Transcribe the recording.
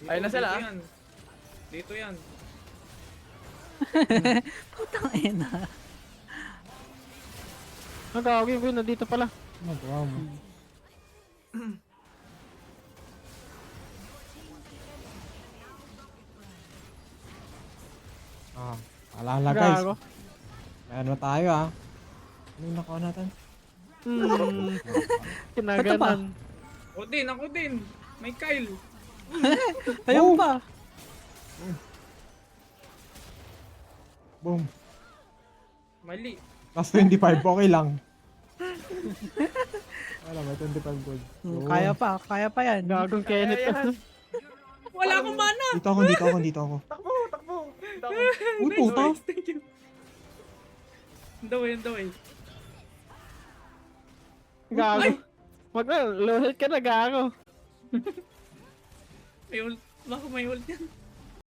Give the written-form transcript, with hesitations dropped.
Ayun na sila, Dito ah. yan. Dito yan. Putang ina. Nagkakawin ko yun, nandito pala. Nagawa mo. Ah, alala guys. Gago. May ano tayo ah. Ano yung nakuha natin? Kinaganan. Ako din, ako din. May Kyle. Ayun Oh! pa. Boom. Mali. Plus 25, okay lang. Wala, may 25 gold. Yun. Kaya pa yan. Gagong Kenneth. Ayan. Wala akong mana. Dito ako, dito ako, dito ako. Takbo, takbo. Takbo. Uy, puta! Nice, thank you. Ang daway. Gago. Wag na, low health ka na, gago. May ult. Baka may ult yan.